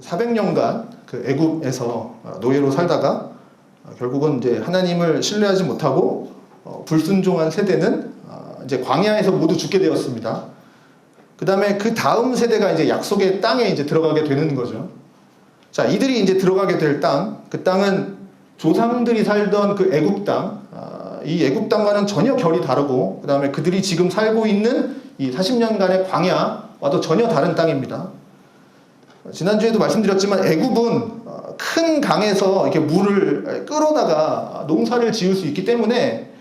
400년간 그 애굽에서 노예로 살다가 결국은 이제 하나님을 신뢰하지 못하고 불순종한 세대는 이제 광야에서 모두 죽게 되었습니다. 그 다음에 그 다음 세대가 이제 약속의 땅에 이제 들어가게 되는 거죠. 자, 이들이 이제 들어가게 될 땅, 그 땅은 조상들이 살던 그 애굽 땅, 이 애굽 땅과는 전혀 결이 다르고, 그 다음에 그들이 지금 살고 있는 이 40년간의 광야와도 전혀 다른 땅입니다. 지난주에도 말씀드렸지만 애굽은 큰 강에서 이렇게 물을 끌어다가 농사를 지을 수 있기 때문에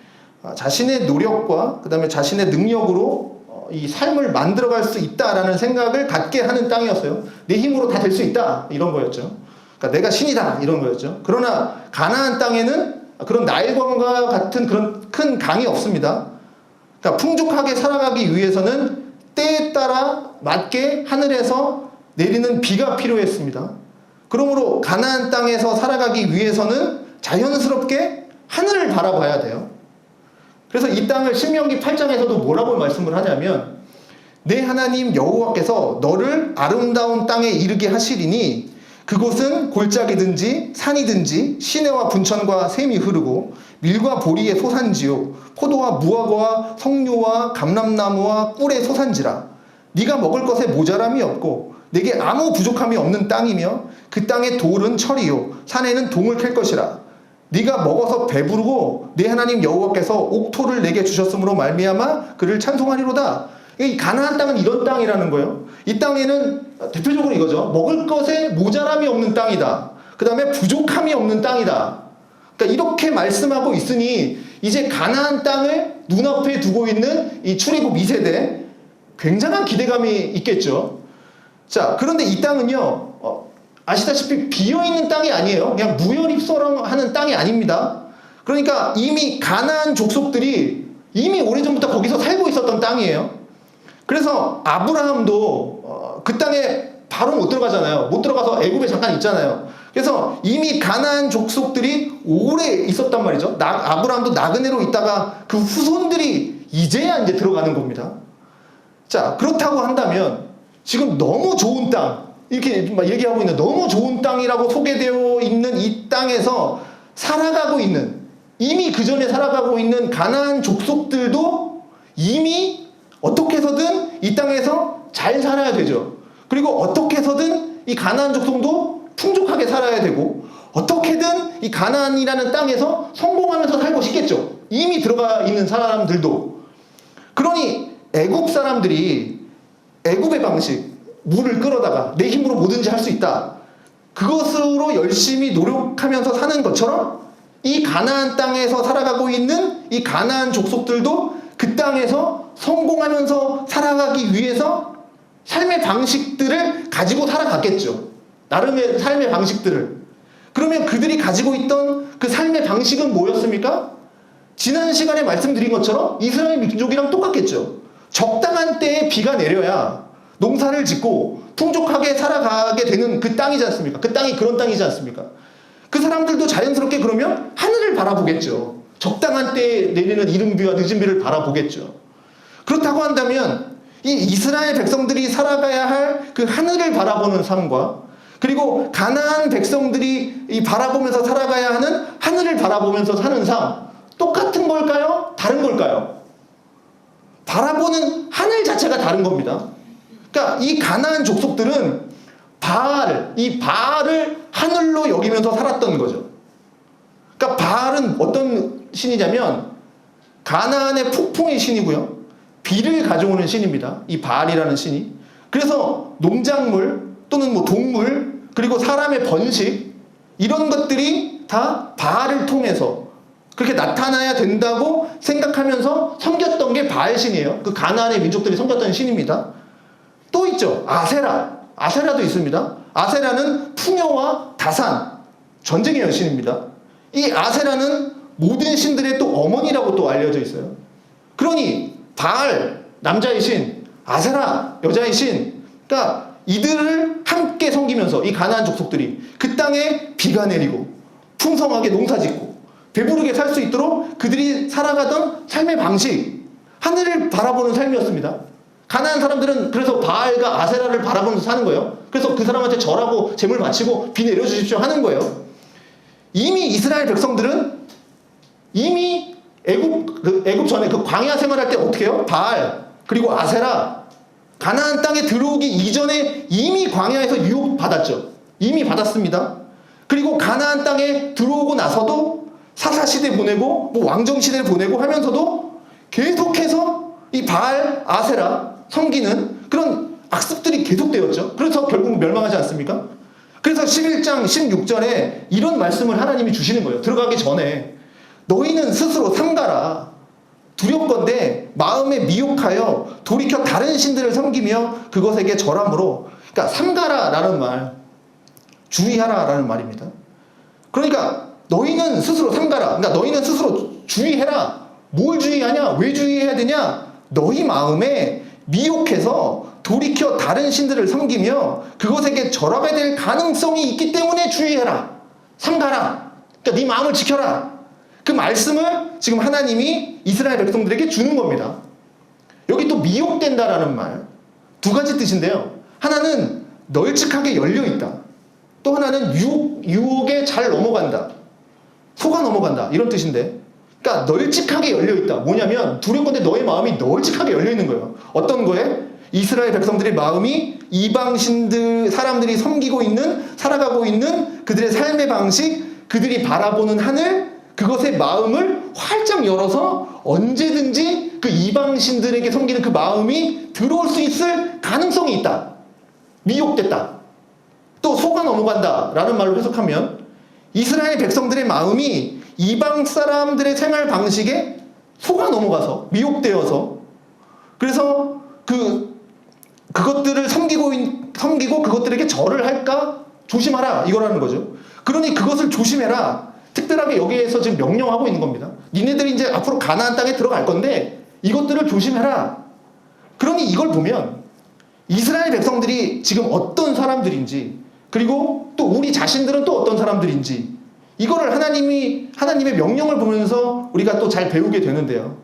자신의 노력과 그 다음에 자신의 능력으로 이 삶을 만들어갈 수 있다라는 생각을 갖게 하는 땅이었어요. 내 힘으로 다 될 수 있다 이런 거였죠. 그러니까 내가 신이다 이런 거였죠. 그러나 가나안 땅에는 그런 나일강과 같은 그런 큰 강이 없습니다. 그러니까 풍족하게 살아가기 위해서는 때에 따라 맞게 하늘에서 내리는 비가 필요했습니다. 그러므로 가나안 땅에서 살아가기 위해서는 자연스럽게 하늘을 바라봐야 돼요. 그래서 이 땅을 신명기 8장에서도 뭐라고 말씀을 하냐면, 내 하나님 여호와께서 너를 아름다운 땅에 이르게 하시리니 그곳은 골짜기든지 산이든지 시내와 분천과 샘이 흐르고 밀과 보리의 소산지요 포도와 무화과와 석류와 감람나무와 꿀의 소산지라. 네가 먹을 것에 모자람이 없고 내게 아무 부족함이 없는 땅이며 그 땅의 돌은 철이요 산에는 동을 캘 것이라. 네가 먹어서 배부르고 내 하나님 여호와께서 옥토를 내게 주셨으므로 말미암아 그를 찬송하리로다. 이 가나안 땅은 이런 땅이라는 거예요. 이 땅에는 대표적으로 이거죠. 먹을 것에 모자람이 없는 땅이다. 그 다음에 부족함이 없는 땅이다. 그러니까 이렇게 말씀하고 있으니 이제 가나안 땅을 눈앞에 두고 있는 이 출애굽 2세대 굉장한 기대감이 있겠죠. 자, 그런데 이 땅은요, 아시다시피 비어있는 땅이 아니에요. 그냥 무혈입설하는 땅이 아닙니다. 그러니까 이미 가나안 족속들이 이미 오래전부터 거기서 살고 있었던 땅이에요. 그래서 아브라함도 그 땅에 바로 못 들어가잖아요. 못 들어가서 애굽에 잠깐 있잖아요. 그래서 이미 가나안 족속들이 오래 있었단 말이죠. 아브라함도 나그네로 있다가 그 후손들이 이제야 이제 들어가는 겁니다. 자, 그렇다고 한다면 지금 너무 좋은 땅, 이렇게 막 얘기하고 있는 너무 좋은 땅이라고 소개되어 있는 이 땅에서 살아가고 있는, 이미 그 전에 살아가고 있는 가나안 족속들도 이미 어떻게 해서든 이 땅에서 잘 살아야 되죠. 그리고 어떻게 해서든 이 가나안 족속도 풍족하게 살아야 되고 어떻게든 이 가나안이라는 땅에서 성공하면서 살고 싶겠죠. 이미 들어가 있는 사람들도. 그러니 애굽 사람들이 애굽의 방식, 물을 끌어다가 내 힘으로 뭐든지 할 수 있다. 그것으로 열심히 노력하면서 사는 것처럼 이 가나안 땅에서 살아가고 있는 이 가나안 족속들도 그 땅에서 성공하면서 살아가기 위해서 삶의 방식들을 가지고 살아갔겠죠. 나름의 삶의 방식들을. 그러면 그들이 가지고 있던 그 삶의 방식은 뭐였습니까? 지난 시간에 말씀드린 것처럼 이스라엘 민족이랑 똑같겠죠. 적당한 때에 비가 내려야 농사를 짓고 풍족하게 살아가게 되는 그 땅이지 않습니까? 그 땅이 그런 땅이지 않습니까? 그 사람들도 자연스럽게 그러면 하늘을 바라보겠죠. 적당한 때에 내리는 이른 비와 늦은 비를 바라보겠죠. 그렇다고 한다면 이 이스라엘 백성들이 살아가야 할 그 하늘을 바라보는 삶과 그리고 가나안 백성들이 이 바라보면서 살아가야 하는 하늘을 바라보면서 사는 삶, 똑같은 걸까요? 다른 걸까요? 바라보는 하늘 자체가 다른 겁니다. 그러니까 이 가나안 족속들은 이 바알을 하늘로 여기면서 살았던 거죠. 그러니까 바알은 어떤 신이냐면 가나안의 폭풍의 신이고요. 비를 가져오는 신입니다. 이 바알이라는 신이. 그래서 농작물 또는 뭐 동물 그리고 사람의 번식 이런 것들이 다 바알을 통해서 그렇게 나타나야 된다고 생각하면서 섬겼던 게 바알 신이에요. 그 가나안의 민족들이 섬겼던 신입니다. 또 있죠. 아세라도 있습니다. 아세라는 풍요와 다산, 전쟁의 여신입니다. 이 아세라는 모든 신들의 또 어머니라고 또 알려져 있어요. 그러니 바알, 남자의 신, 아세라, 여자의 신, 그러니까 이들을 함께 섬기면서 이 가나안 족속들이 그 땅에 비가 내리고 풍성하게 농사짓고 배부르게 살 수 있도록 그들이 살아가던 삶의 방식, 하늘을 바라보는 삶이었습니다. 가나안 사람들은 그래서 바알과 아세라를 바라보면서 사는 거예요. 그래서 그 사람한테 절하고 재물 바치고 비 내려주십시오 하는 거예요. 이미 이스라엘 백성들은 이미 애굽 전에 그 광야 생활할 때 어떻게 해요? 바알 그리고 아세라 가나안 땅에 들어오기 이전에 이미 광야에서 유혹받았죠. 이미 받았습니다. 그리고 가나안 땅에 들어오고 나서도 사사시대 보내고 뭐 왕정시대 보내고 하면서도 계속해서 이 바알, 아세라 섬기는 그런 악습들이 계속되었죠. 그래서 결국 멸망하지 않습니까? 그래서 11장 16절에 이런 말씀을 하나님이 주시는 거예요. 들어가기 전에 너희는 스스로 삼가라. 두렵건대 마음에 미혹하여 돌이켜 다른 신들을 섬기며 그것에게 절함으로. 그러니까 삼가라라는 말, 주의하라라는 말입니다. 그러니까 너희는 스스로 삼가라. 그러니까 너희는 스스로 주의해라. 뭘 주의하냐? 왜 주의해야 되냐? 너희 마음에 미혹해서 돌이켜 다른 신들을 섬기며 그것에게 절하게 될 가능성이 있기 때문에 주의해라. 삼가라. 그러니까 네 마음을 지켜라. 그 말씀을 지금 하나님이 이스라엘 백성들에게 주는 겁니다. 여기 또 미혹된다라는 말, 두 가지 뜻인데요. 하나는 널찍하게 열려있다. 또 하나는 유혹에 잘 넘어간다. 속아 넘어간다. 이런 뜻인데, 그러니까 널찍하게 열려있다. 뭐냐면 두렵건대 너의 마음이 널찍하게 열려있는 거예요. 어떤 거에? 이스라엘 백성들의 마음이 이방신들 사람들이 섬기고 있는, 살아가고 있는 그들의 삶의 방식, 그들이 바라보는 하늘, 그것에 마음을 활짝 열어서 언제든지 그 이방신들에게 섬기는 그 마음이 들어올 수 있을 가능성이 있다. 미혹됐다. 또 속아 넘어간다 라는 말로 해석하면 이스라엘 백성들의 마음이 이방 사람들의 생활 방식에 속아 넘어가서 미혹되어서 그래서 그것들을 섬기고 그것들에게 절을 할까 조심하라 이거라는 거죠. 그러니 그것을 조심해라. 특별하게 여기에서 지금 명령하고 있는 겁니다. 니네들이 이제 앞으로 가나안 땅에 들어갈 건데 이것들을 조심해라. 그러니 이걸 보면 이스라엘 백성들이 지금 어떤 사람들인지 그리고 또 우리 자신들은 또 어떤 사람들인지 이거를 하나님의 명령을 보면서 우리가 또 잘 배우게 되는데요.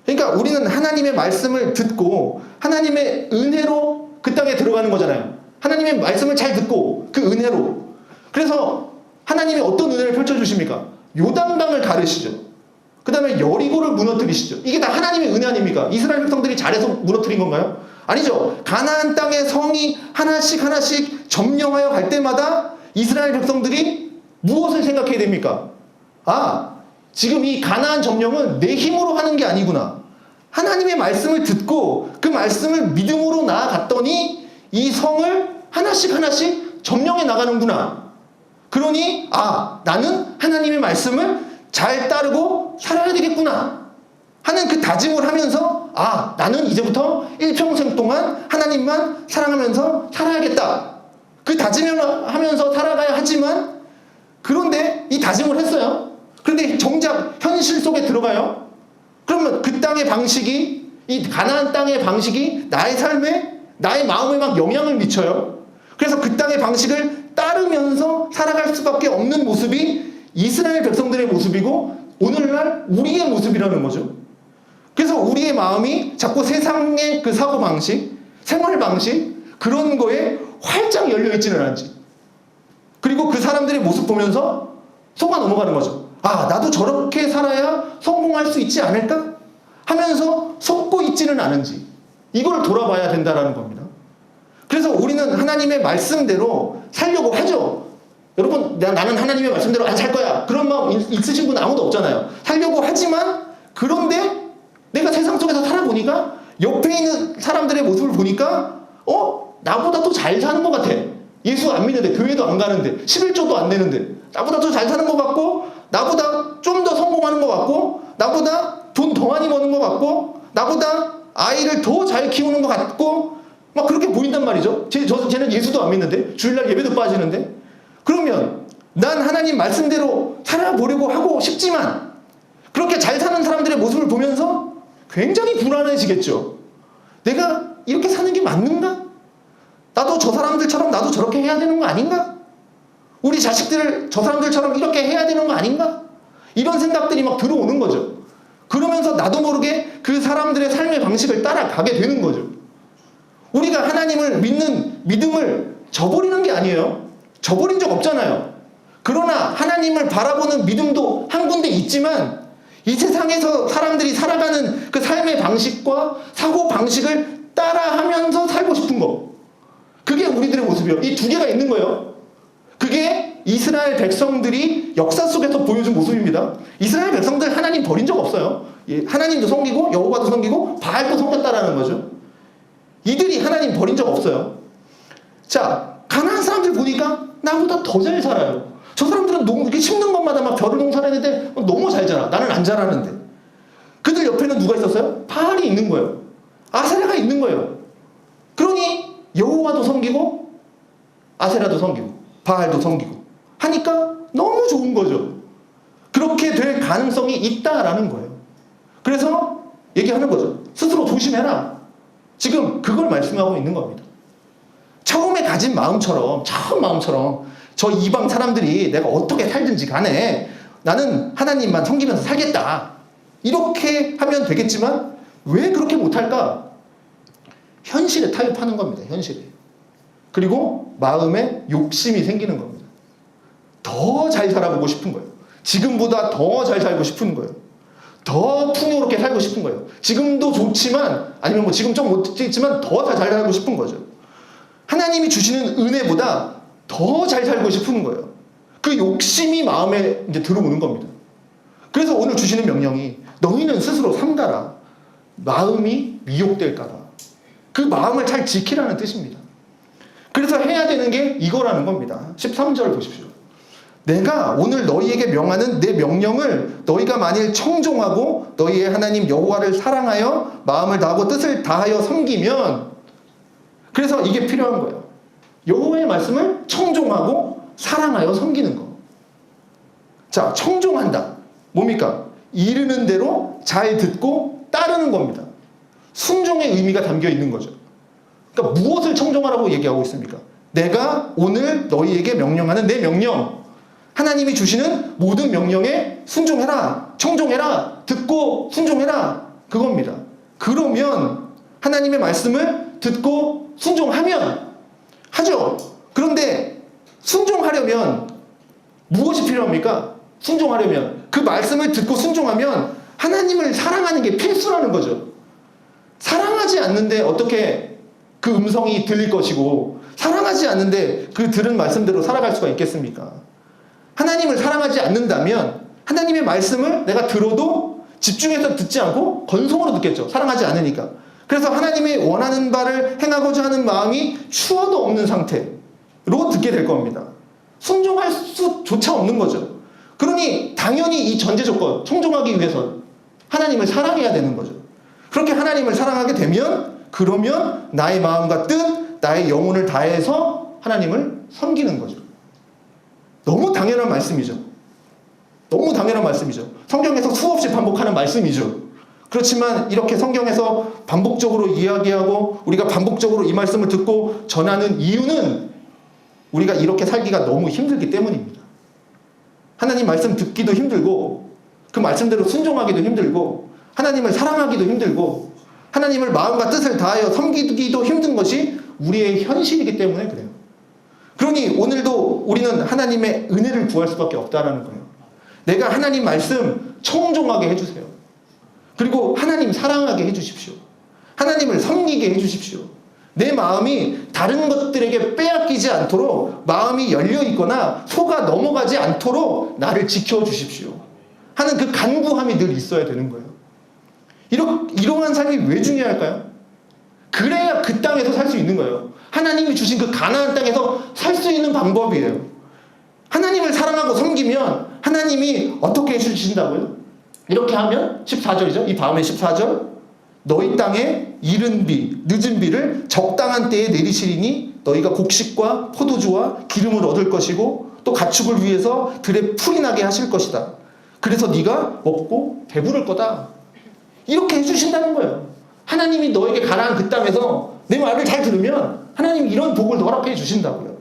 그러니까 우리는 하나님의 말씀을 듣고 하나님의 은혜로 그 땅에 들어가는 거잖아요. 하나님의 말씀을 잘 듣고 그 은혜로. 그래서 하나님이 어떤 은혜를 펼쳐주십니까? 요단강을 가르시죠. 그 다음에 여리고를 무너뜨리시죠. 이게 다 하나님의 은혜 아닙니까? 이스라엘 백성들이 잘해서 무너뜨린 건가요? 아니죠. 가나안 땅의 성이 하나씩 점령하여 갈 때마다 이스라엘 백성들이 무엇을 생각해야 됩니까? 아, 지금 이 가나안 점령은 내 힘으로 하는 게 아니구나. 하나님의 말씀을 듣고 그 말씀을 믿음으로 나아갔더니 이 성을 하나씩 점령해 나가는구나. 그러니 나는 하나님의 말씀을 잘 따르고 살아야 되겠구나 하는 그 다짐을 하면서 나는 이제부터 일평생 동안 하나님만 사랑하면서 살아야겠다. 그 다짐을 하면서 살아가야 하지만 그런데 이 다짐을 했어요. 그런데 정작 현실 속에 들어가요. 그러면 그 땅의 방식이 이 가나안 땅의 방식이 나의 삶에 나의 마음에 막 영향을 미쳐요. 그래서 그 땅의 방식을 따르면서 살아갈 수밖에 없는 모습이 이스라엘 백성들의 모습이고 오늘날 우리의 모습이라는 거죠. 그래서 우리의 마음이 자꾸 세상의 그 사고방식, 생활방식 그런 거에 활짝 열려있지는 않은지 그리고 그 사람들의 모습 보면서 속아 넘어가는 거죠. 나도 저렇게 살아야 성공할 수 있지 않을까? 하면서 속고 있지는 않은지 이걸 돌아봐야 된다는 겁니다. 그래서 우리는 하나님의 말씀대로 살려고 하죠. 여러분 나는 하나님의 말씀대로 안 살 거야 그런 마음 있으신 분 아무도 없잖아요. 살려고 하지만 그런데 내가 세상 속에서 살아보니까 옆에 있는 사람들의 모습을 보니까 나보다 더 잘 사는 것 같아. 예수 안 믿는데 교회도 안 가는데 11조도 안 내는데 나보다 더 잘 사는 것 같고 나보다 좀 더 성공하는 것 같고 나보다 돈 더 많이 버는 것 같고 나보다 아이를 더 잘 키우는 것 같고 막 그렇게 보인단 말이죠. 쟤는 예수도 안 믿는데 주일날 예배도 빠지는데 그러면 난 하나님 말씀대로 살아보려고 하고 싶지만 그렇게 잘 사는 사람들의 모습을 보면서 굉장히 불안해지겠죠. 내가 이렇게 사는 게 맞는가? 나도 저 사람들처럼 나도 저렇게 해야 되는 거 아닌가? 우리 자식들을 저 사람들처럼 이렇게 해야 되는 거 아닌가? 이런 생각들이 막 들어오는 거죠. 그러면서 나도 모르게 그 사람들의 삶의 방식을 따라가게 되는 거죠. 우리가 하나님을 믿는 믿음을 저버리는 게 아니에요. 저버린 적 없잖아요. 그러나 하나님을 바라보는 믿음도 한 군데 있지만 이 세상에서 사람들이 살아가는 그 삶의 방식과 사고 방식을 따라하면서 살고 싶은 거. 그게 우리들의 모습이에요. 이 두 개가 있는 거예요. 그게 이스라엘 백성들이 역사 속에서 보여준 모습입니다. 이스라엘 백성들 하나님 버린 적 없어요. 하나님도 섬기고 여호와도 섬기고 바알도 섬겼다라는 거죠. 이들이 하나님 버린 적 없어요. 자, 가나안 사람들 보니까 나보다 더 잘 살아요. 저 사람들은 이렇게 심는 것마다 막 벼를 농사하는데 너무 잘 자라. 나는 안 자라는데. 그들 옆에는 누가 있었어요? 바알이 있는 거예요. 아세라가 있는 거예요. 그러니 여호와도 섬기고 아세라도 섬기고 바알도 섬기고 하니까 너무 좋은 거죠. 그렇게 될 가능성이 있다라는 거예요. 그래서 얘기하는 거죠. 스스로 조심해라. 지금 그걸 말씀하고 있는 겁니다. 처음에 가진 마음처럼, 처음 마음처럼 저 이방 사람들이 내가 어떻게 살든지 간에 나는 하나님만 섬기면서 살겠다. 이렇게 하면 되겠지만 왜 그렇게 못할까? 현실에 타협하는 겁니다. 현실에. 그리고 마음에 욕심이 생기는 겁니다. 더 잘 살아보고 싶은 거예요. 지금보다 더 잘 살고 싶은 거예요. 더 풍요롭게 살고 싶은 거예요. 지금도 좋지만 아니면 뭐 지금 좀 못했지만 더 잘 살고 싶은 거죠. 하나님이 주시는 은혜보다 더 잘 살고 싶은 거예요. 그 욕심이 마음에 이제 들어오는 겁니다. 그래서 오늘 주시는 명령이 너희는 스스로 삼가라. 마음이 미혹될까봐. 그 마음을 잘 지키라는 뜻입니다. 그래서 해야 되는 게 이거라는 겁니다. 13절 보십시오. 내가 오늘 너희에게 명하는 내 명령을 너희가 만일 청종하고 너희의 하나님 여호와를 사랑하여 마음을 다하고 뜻을 다하여 섬기면, 그래서 이게 필요한 거예요. 여호와의 말씀을 청종하고 사랑하여 섬기는 거. 자, 청종한다. 뭡니까? 이르는 대로 잘 듣고 따르는 겁니다. 순종의 의미가 담겨 있는 거죠. 그러니까 무엇을 청종하라고 얘기하고 있습니까? 내가 오늘 너희에게 명령하는 내 명령, 하나님이 주시는 모든 명령에 순종해라, 청종해라, 듣고 순종해라, 그겁니다. 그러면 하나님의 말씀을 듣고 순종하면 하죠. 그런데 순종하려면 무엇이 필요합니까? 순종하려면 그 말씀을 듣고 순종하면 하나님을 사랑하는 게 필수라는 거죠. 사랑하지 않는데 어떻게 그 음성이 들릴 것이고, 사랑하지 않는데 그 들은 말씀대로 살아갈 수가 있겠습니까? 하나님을 사랑하지 않는다면 하나님의 말씀을 내가 들어도 집중해서 듣지 않고 건성으로 듣겠죠. 사랑하지 않으니까. 그래서 하나님이 원하는 바를 행하고자 하는 마음이 추워도 없는 상태로 듣게 될 겁니다. 순종할 수조차 없는 거죠. 그러니 당연히 이 전제 조건, 청종하기 위해서 하나님을 사랑해야 되는 거죠. 그렇게 하나님을 사랑하게 되면, 그러면 나의 마음과 뜻, 나의 영혼을 다해서 하나님을 섬기는 거죠. 너무 당연한 말씀이죠. 너무 당연한 말씀이죠. 성경에서 수없이 반복하는 말씀이죠. 그렇지만 이렇게 성경에서 반복적으로 이야기하고 우리가 반복적으로 이 말씀을 듣고 전하는 이유는 우리가 이렇게 살기가 너무 힘들기 때문입니다. 하나님 말씀 듣기도 힘들고 그 말씀대로 순종하기도 힘들고 하나님을 사랑하기도 힘들고 하나님을 마음과 뜻을 다하여 섬기기도 힘든 것이 우리의 현실이기 때문에 그래요. 그러니 오늘도 우리는 하나님의 은혜를 구할 수밖에 없다라는 거예요. 내가 하나님 말씀 청종하게 해주세요. 그리고 하나님 사랑하게 해주십시오. 하나님을 섬기게 해주십시오. 내 마음이 다른 것들에게 빼앗기지 않도록 마음이 열려있거나 속아 넘어가지 않도록 나를 지켜주십시오 하는 그 간구함이 늘 있어야 되는 거예요. 이러한 삶이 왜 중요할까요? 그래야 그 땅에서 살 수 있는 거예요. 하나님이 주신 그 가나안 땅에서 살 수 있는 방법이에요. 하나님을 사랑하고 섬기면 하나님이 어떻게 해주신다고요? 이렇게 하면 14절이죠. 이 다음에 14절. 너희 땅에 이른 비, 늦은 비를 적당한 때에 내리시리니 너희가 곡식과 포도주와 기름을 얻을 것이고 또 가축을 위해서 들에 풀이 나게 하실 것이다. 그래서 네가 먹고 배부를 거다. 이렇게 해주신다는 거예요. 하나님이 너에게 가나안 그 땅에서 내 말을 잘 들으면 하나님이 이런 복을 허락해 주신다고요.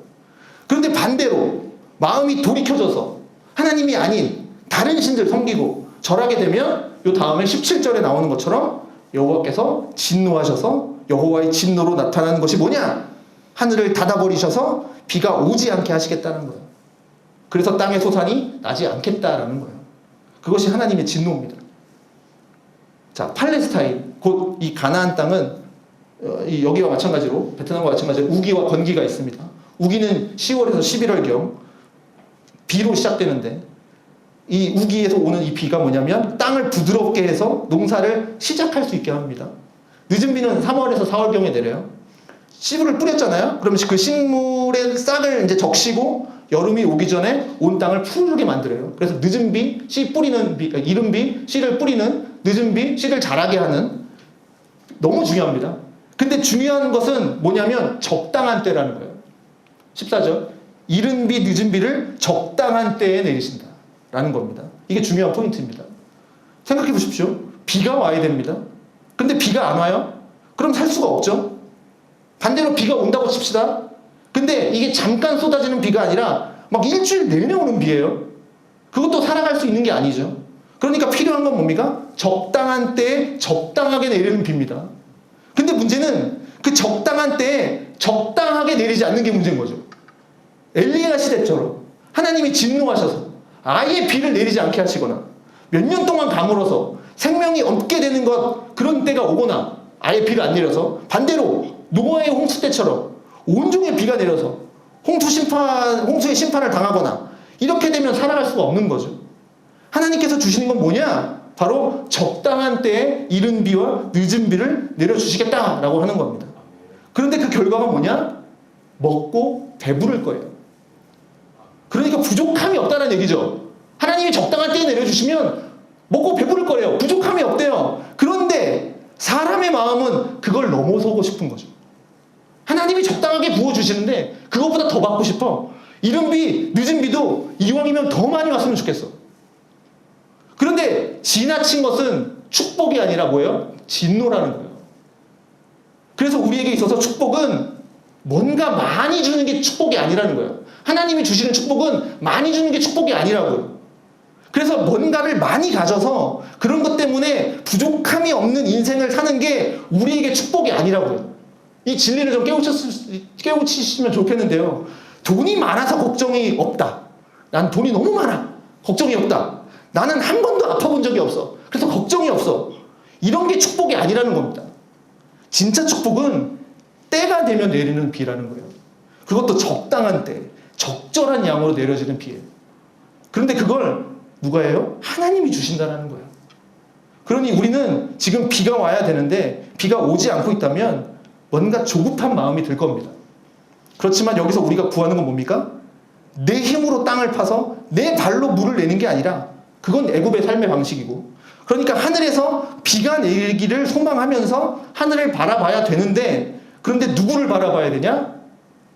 그런데 반대로 마음이 돌이켜져서 하나님이 아닌 다른 신들 섬기고 절하게 되면 요 다음에 17절에 나오는 것처럼 여호와께서 진노하셔서 여호와의 진노로 나타나는 것이 뭐냐? 하늘을 닫아버리셔서 비가 오지 않게 하시겠다는 거예요. 그래서 땅의 소산이 나지 않겠다라는 거예요. 그것이 하나님의 진노입니다. 자, 팔레스타인, 곧 이 가나안 땅은 여기와 마찬가지로, 베트남과 마찬가지로 우기와 건기가 있습니다. 우기는 10월에서 11월경 비로 시작되는데, 이 우기에서 오는 이 비가 뭐냐면 땅을 부드럽게 해서 농사를 시작할 수 있게 합니다. 늦은 비는 3월에서 4월경에 내려요. 씨를 뿌렸잖아요. 그러면 그 식물의 싹을 이제 적시고 여름이 오기 전에 온 땅을 푸르게 만들어요. 그래서 늦은 비, 씨 뿌리는 비, 이른 비, 씨를 뿌리는, 늦은 비, 씨를 자라게 하는, 너무 중요합니다. 근데 중요한 것은 뭐냐면 적당한 때라는 거예요. 14절. 이른 비, 늦은 비를 적당한 때에 내리신다 라는 겁니다. 이게 중요한 포인트입니다. 생각해 보십시오. 비가 와야 됩니다. 근데 비가 안 와요? 그럼 살 수가 없죠. 반대로 비가 온다고 칩시다. 근데 이게 잠깐 쏟아지는 비가 아니라 막 일주일 내내 오는 비예요. 그것도 살아갈 수 있는 게 아니죠. 그러니까 필요한 건 뭡니까? 적당한 때에 적당하게 내리는 비입니다. 근데 문제는 그 적당한 때에 적당하게 내리지 않는 게 문제인 거죠. 엘리야 시대처럼 하나님이 진노하셔서 아예 비를 내리지 않게 하시거나 몇 년 동안 가물어서 생명이 없게 되는 것, 그런 때가 오거나 아예 비를 안 내려서, 반대로 노아의 홍수 때처럼 온종일 비가 내려서 홍수의 심판을 당하거나 이렇게 되면 살아갈 수가 없는 거죠. 하나님께서 주시는 건 뭐냐? 바로 적당한 때에 이른 비와 늦은 비를 내려주시겠다라고 하는 겁니다. 그런데 그 결과가 뭐냐? 먹고 배부를 거예요. 그러니까 부족함이 없다는 얘기죠. 하나님이 적당한 때에 내려주시면 먹고 배부를 거래요. 부족함이 없대요. 그런데 사람의 마음은 그걸 넘어서고 싶은 거죠. 하나님이 적당하게 부어주시는데 그것보다 더 받고 싶어. 이른 비, 늦은 비도 이왕이면 더 많이 왔으면 좋겠어. 그런데 지나친 것은 축복이 아니라 뭐예요? 진노라는 거예요. 그래서 우리에게 있어서 축복은 뭔가 많이 주는 게 축복이 아니라는 거예요. 하나님이 주시는 축복은 많이 주는 게 축복이 아니라고요. 그래서 뭔가를 많이 가져서 그런 것 때문에 부족함이 없는 인생을 사는 게 우리에게 축복이 아니라고요. 이 진리를 좀 깨우치시면 좋겠는데요. 돈이 많아서 걱정이 없다. 난 돈이 너무 많아. 걱정이 없다. 나는 한 번도 아파본 적이 없어. 그래서 걱정이 없어. 이런 게 축복이 아니라는 겁니다. 진짜 축복은 때가 되면 내리는 비라는 거예요. 그것도 적당한 때, 적절한 양으로 내려지는 비예요. 그런데 그걸 누가 해요? 하나님이 주신다는 거예요. 그러니 우리는 지금 비가 와야 되는데 비가 오지 않고 있다면 뭔가 조급한 마음이 들 겁니다. 그렇지만 여기서 우리가 구하는 건 뭡니까? 내 힘으로 땅을 파서 내 발로 물을 내는 게 아니라, 그건 애굽의 삶의 방식이고, 그러니까 하늘에서 비가 내리기를 소망하면서 하늘을 바라봐야 되는데, 그런데 누구를 바라봐야 되냐?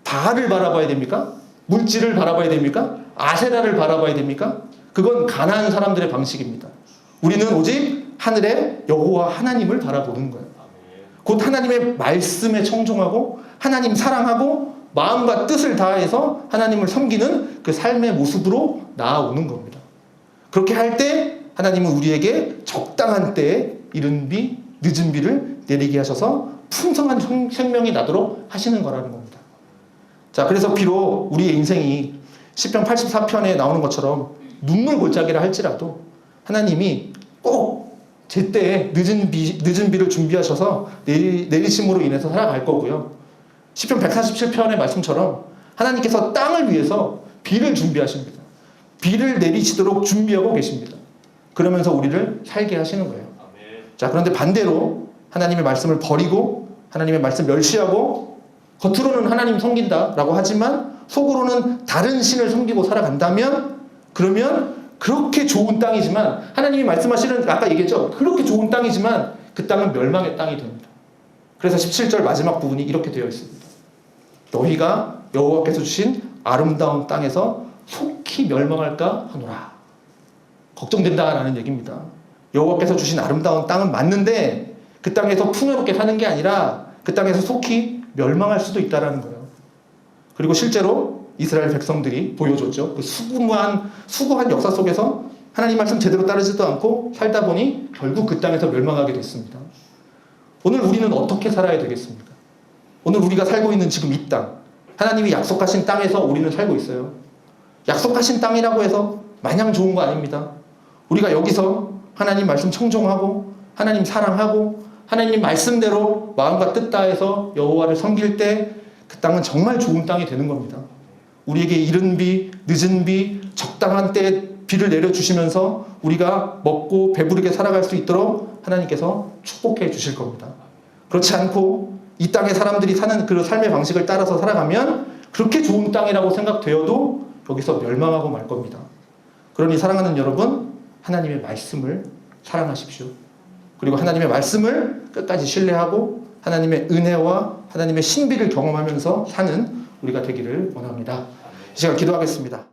바알을 바라봐야 됩니까? 물질을 바라봐야 됩니까? 아세라를 바라봐야 됩니까? 그건 가난한 사람들의 방식입니다. 우리는 오직 하늘의 여호와 하나님을 바라보는 거예요. 곧 하나님의 말씀에 청종하고 하나님 사랑하고 마음과 뜻을 다해서 하나님을 섬기는 그 삶의 모습으로 나아오는 겁니다. 그렇게 할 때 하나님은 우리에게 적당한 때에 이른 비, 늦은 비를 내리게 하셔서 풍성한 생명이 나도록 하시는 거라는 겁니다. 자, 그래서 비록 우리의 인생이 시편 84편에 나오는 것처럼 눈물 골짜기라 할지라도 하나님이 꼭 제때에 늦은 비를 준비하셔서 내리심으로 인해서 살아갈 거고요. 시편 147편의 말씀처럼 하나님께서 땅을 위해서 비를 준비하십니다. 비를 내리시도록 준비하고 계십니다. 그러면서 우리를 살게 하시는 거예요. 자, 그런데 반대로 하나님의 말씀을 버리고 하나님의 말씀 멸시하고 겉으로는 하나님 섬긴다라고 하지만 속으로는 다른 신을 섬기고 살아간다면, 그러면 그렇게 좋은 땅이지만, 하나님이 말씀하시는, 아까 얘기했죠, 그렇게 좋은 땅이지만 그 땅은 멸망의 땅이 됩니다. 그래서 17절 마지막 부분이 이렇게 되어 있습니다. 너희가 여호와께서 주신 아름다운 땅에서 속히 멸망할까 하노라. 걱정된다라는 얘기입니다. 여호와께서 주신 아름다운 땅은 맞는데 그 땅에서 풍요롭게 사는 게 아니라 그 땅에서 속히 멸망할 수도 있다라는 거예요. 그리고 실제로 이스라엘 백성들이 보여줬죠. 그 수고한 역사 속에서 하나님 말씀 제대로 따르지도 않고 살다 보니 결국 그 땅에서 멸망하게 됐습니다. 오늘 우리는 어떻게 살아야 되겠습니까? 오늘 우리가 살고 있는 지금 이 땅, 하나님이 약속하신 땅에서 우리는 살고 있어요. 약속하신 땅이라고 해서 마냥 좋은 거 아닙니다. 우리가 여기서 하나님 말씀 청종하고 하나님 사랑하고 하나님 말씀대로 마음과 뜻 다해서 여호와를 섬길 때 그 땅은 정말 좋은 땅이 되는 겁니다. 우리에게 이른 비, 늦은 비, 적당한 때에 비를 내려주시면서 우리가 먹고 배부르게 살아갈 수 있도록 하나님께서 축복해 주실 겁니다. 그렇지 않고 이 땅의 사람들이 사는 그 삶의 방식을 따라서 살아가면 그렇게 좋은 땅이라고 생각되어도 여기서 멸망하고 말 겁니다. 그러니 사랑하는 여러분, 하나님의 말씀을 사랑하십시오. 그리고 하나님의 말씀을 끝까지 신뢰하고 하나님의 은혜와 하나님의 신비를 경험하면서 사는 우리가 되기를 원합니다. 이 시간 기도하겠습니다.